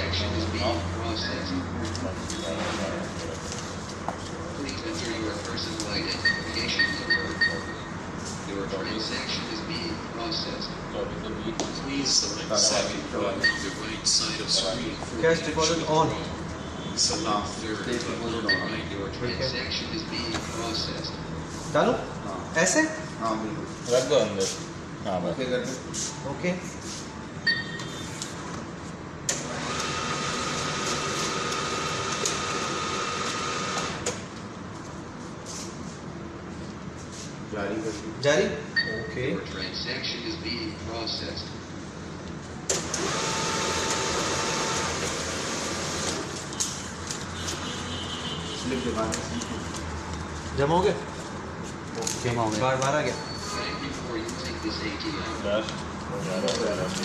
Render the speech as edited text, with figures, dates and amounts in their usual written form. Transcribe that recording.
transaction is being processed. Please enter your personal identification number. Your transaction is being processed. Please select second from the right side of screen for Cash deposit on. Select third button on the right. Your transaction is being processed. डालो ऐसे हाँ बिल्कुल रख दो अंदर। हाँ बस। Okay कर दे ओके जारी कर दे जारी okay Your transaction is being processed. Slip दिखाने जमा हो गया ओके जमा हो गया। बार बार आ गया Thank you for using this ATM. दस 11 12